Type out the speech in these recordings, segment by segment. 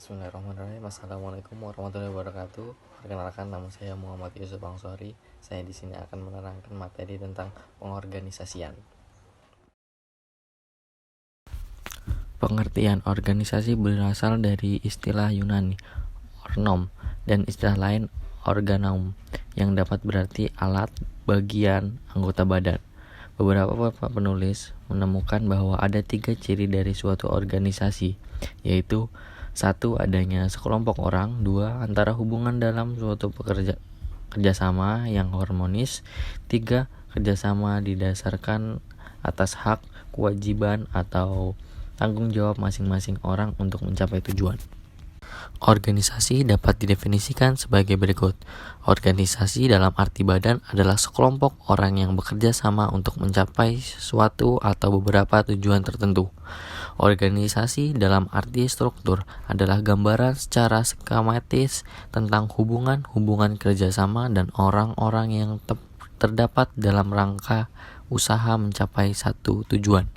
Bismillahirrahmanirrahim. Assalamualaikum warahmatullahi wabarakatuh. Perkenalkan, nama saya Muhammad Yusuf Bangsori. Saya di sini akan menerangkan materi tentang pengorganisasian. Pengertian organisasi berasal dari istilah Yunani ornom dan istilah lain organum yang dapat berarti alat, bagian, anggota badan. Beberapa penulis menemukan bahwa ada 3 ciri dari suatu organisasi, yaitu 1. Adanya sekelompok orang. 2. Antara hubungan dalam suatu kerjasama yang harmonis. 3. Kerjasama didasarkan atas hak, kewajiban, atau tanggung jawab masing-masing orang untuk mencapai tujuan. Organisasi dapat didefinisikan sebagai berikut. Organisasi dalam arti badan adalah sekelompok orang yang bekerja sama untuk mencapai suatu atau beberapa tujuan tertentu. Organisasi dalam arti struktur adalah gambaran secara skematis tentang hubungan kerjasama dan orang-orang yang terdapat dalam rangka usaha mencapai satu tujuan.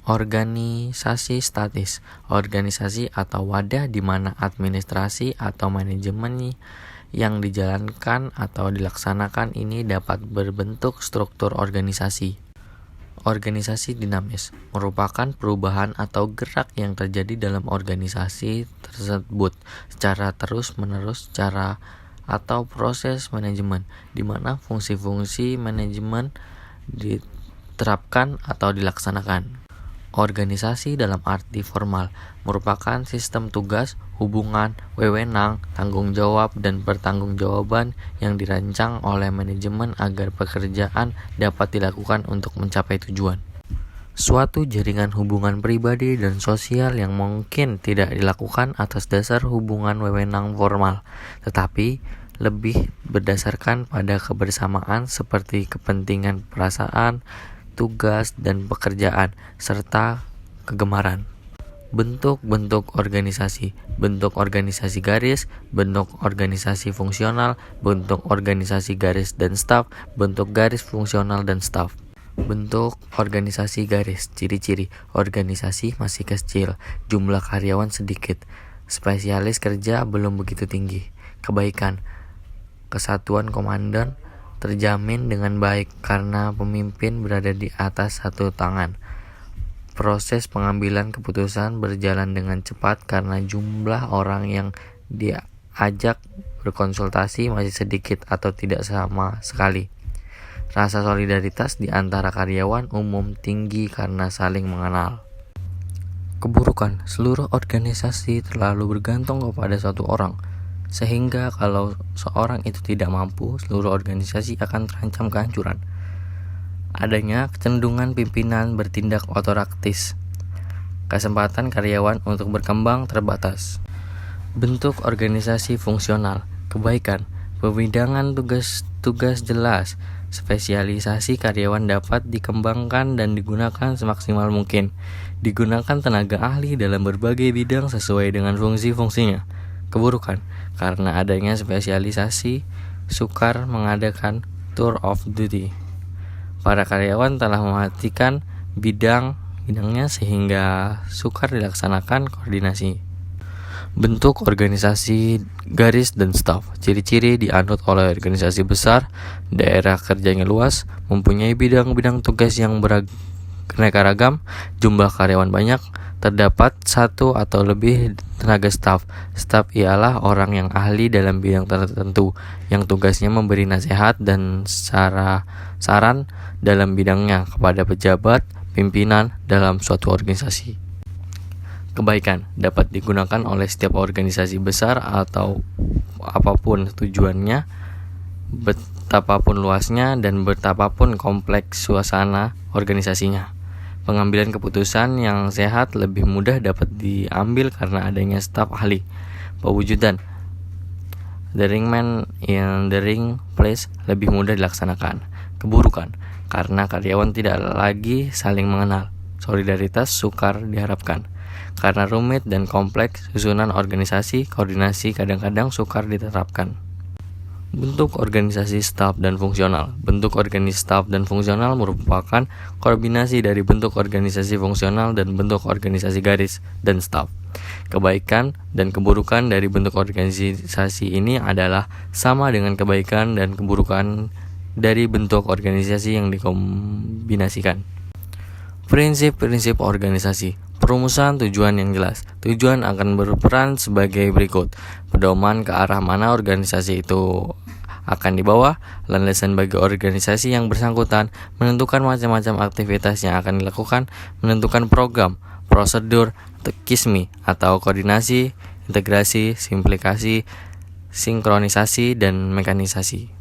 Organisasi statis, organisasi atau wadah di mana administrasi atau manajemen yang dijalankan atau dilaksanakan ini dapat berbentuk struktur organisasi. Organisasi dinamis merupakan perubahan atau gerak yang terjadi dalam organisasi tersebut secara terus-menerus atau proses manajemen, di mana fungsi-fungsi manajemen diterapkan atau dilaksanakan. Organisasi dalam arti formal merupakan sistem tugas, hubungan, wewenang, tanggung jawab, dan pertanggungjawaban yang dirancang oleh manajemen agar pekerjaan dapat dilakukan untuk mencapai tujuan. Suatu jaringan hubungan pribadi dan sosial yang mungkin tidak dilakukan atas dasar hubungan wewenang formal, tetapi lebih berdasarkan pada kebersamaan seperti kepentingan perasaan, tugas dan pekerjaan, serta kegemaran. Bentuk-bentuk organisasi: bentuk organisasi garis, bentuk organisasi fungsional, bentuk organisasi garis dan staf, bentuk garis fungsional dan staf. Bentuk organisasi garis. Ciri-ciri: organisasi masih kecil, jumlah karyawan sedikit, spesialis kerja belum begitu tinggi. Kebaikan: kesatuan komandan terjamin dengan baik karena pemimpin berada di atas satu tangan. Proses pengambilan keputusan berjalan dengan cepat karena jumlah orang yang diajak berkonsultasi masih sedikit atau tidak sama sekali. Rasa solidaritas di antara karyawan umum tinggi karena saling mengenal. Keburukan: seluruh organisasi terlalu bergantung kepada satu orang, sehingga kalau seorang itu tidak mampu, seluruh organisasi akan terancam kehancuran. Adanya kecenderungan pimpinan bertindak otoritaris. Kesempatan karyawan untuk berkembang terbatas. Bentuk organisasi fungsional. Kebaikan: pembidangan tugas jelas, spesialisasi karyawan dapat dikembangkan dan digunakan semaksimal mungkin. Digunakan tenaga ahli dalam berbagai bidang sesuai dengan fungsi-fungsinya. Keburukan: karena adanya spesialisasi, sukar mengadakan tour of duty. Para karyawan telah mematikan bidangnya sehingga sukar dilaksanakan koordinasi. Bentuk organisasi garis dan staf. Ciri-ciri dianut oleh organisasi besar, daerah kerjanya luas, mempunyai bidang-bidang tugas yang beraneka ragam, jumlah karyawan banyak, terdapat satu atau lebih tenaga staf. Staf ialah orang yang ahli dalam bidang tertentu, yang tugasnya memberi nasihat dan saran dalam bidangnya kepada pejabat pimpinan dalam suatu organisasi. Kebaikan: dapat digunakan oleh setiap organisasi besar atau apapun tujuannya, betapapun luasnya dan betapapun kompleks suasana organisasinya. Pengambilan keputusan yang sehat lebih mudah dapat diambil karena adanya staf ahli. Pewujudan: the ring man in the ring place lebih mudah dilaksanakan. Keburukan: karena karyawan tidak lagi saling mengenal, solidaritas sukar diharapkan. Karena rumit dan kompleks susunan organisasi, koordinasi kadang-kadang sukar diterapkan. Bentuk organisasi staf dan fungsional. Bentuk organisasi staf dan fungsional merupakan kombinasi dari bentuk organisasi fungsional dan bentuk organisasi garis dan staf. Kebaikan dan keburukan dari bentuk organisasi ini adalah sama dengan kebaikan dan keburukan dari bentuk organisasi yang dikombinasikan. Prinsip-prinsip organisasi. Perumusan tujuan yang jelas. Tujuan akan berperan sebagai berikut. Pedoman ke arah mana organisasi itu akan dibawa, landasan bagi organisasi yang bersangkutan, menentukan macam-macam aktivitas yang akan dilakukan, menentukan program, prosedur, KISMI atau koordinasi, integrasi, simplikasi, sinkronisasi, dan mekanisasi.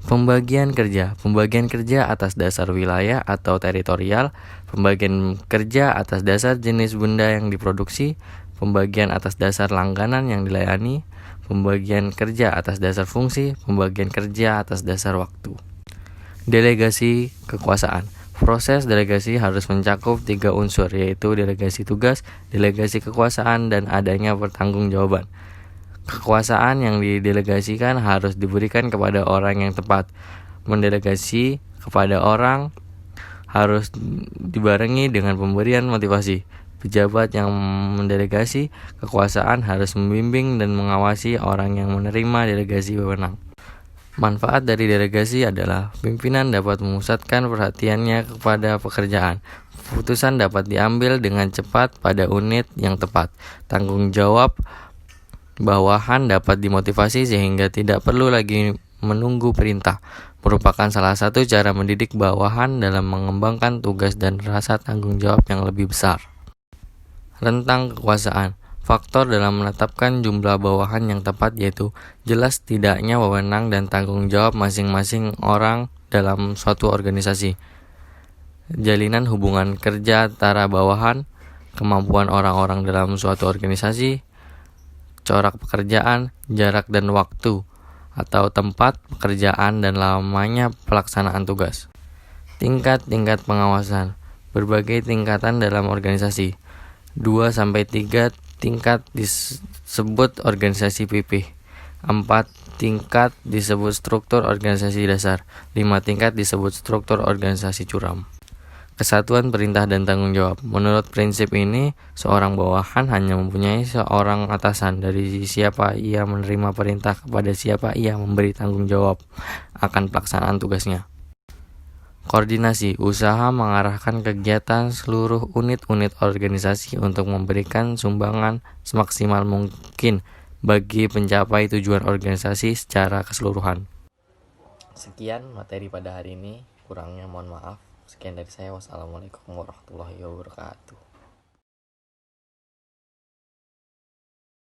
Pembagian kerja. Pembagian kerja atas dasar wilayah atau teritorial, pembagian kerja atas dasar jenis benda yang diproduksi, pembagian atas dasar langganan yang dilayani, pembagian kerja atas dasar fungsi, pembagian kerja atas dasar waktu. Delegasi kekuasaan. Proses delegasi harus mencakup 3 unsur, yaitu delegasi tugas, delegasi kekuasaan, dan adanya pertanggungjawaban. Kekuasaan yang didelegasikan harus diberikan kepada orang yang tepat. Mendelegasi kepada orang harus dibarengi dengan pemberian motivasi. Pejabat yang mendelegasi kekuasaan harus membimbing dan mengawasi orang yang menerima delegasi wewenang. Manfaat dari delegasi adalah pimpinan dapat memusatkan perhatiannya kepada pekerjaan. Keputusan dapat diambil dengan cepat pada unit yang tepat. Tanggung jawab bawahan dapat dimotivasi sehingga tidak perlu lagi menunggu perintah. Merupakan salah satu cara mendidik bawahan dalam mengembangkan tugas dan rasa tanggung jawab yang lebih besar. Rentang kekuasaan. Faktor dalam menetapkan jumlah bawahan yang tepat yaitu jelas tidaknya wewenang dan tanggung jawab masing-masing orang dalam suatu organisasi. Jalinan hubungan kerja antara bawahan, kemampuan orang-orang dalam suatu organisasi, corak pekerjaan, jarak dan waktu atau tempat pekerjaan, dan lamanya pelaksanaan tugas. Tingkat-tingkat pengawasan. Berbagai tingkatan dalam organisasi. 2-3 tingkat disebut organisasi pipih. 4 tingkat disebut struktur organisasi dasar. 5 tingkat disebut struktur organisasi curam. Kesatuan perintah dan tanggung jawab. Menurut prinsip ini, seorang bawahan hanya mempunyai seorang atasan. Dari siapa ia menerima perintah kepada siapa ia memberi tanggung jawab akan pelaksanaan tugasnya. Koordinasi, usaha mengarahkan kegiatan seluruh unit-unit organisasi untuk memberikan sumbangan semaksimal mungkin bagi pencapai tujuan organisasi secara keseluruhan. Sekian materi pada hari ini, kurangnya mohon maaf. Sekian dari saya, wassalamualaikum warahmatullahi wabarakatuh.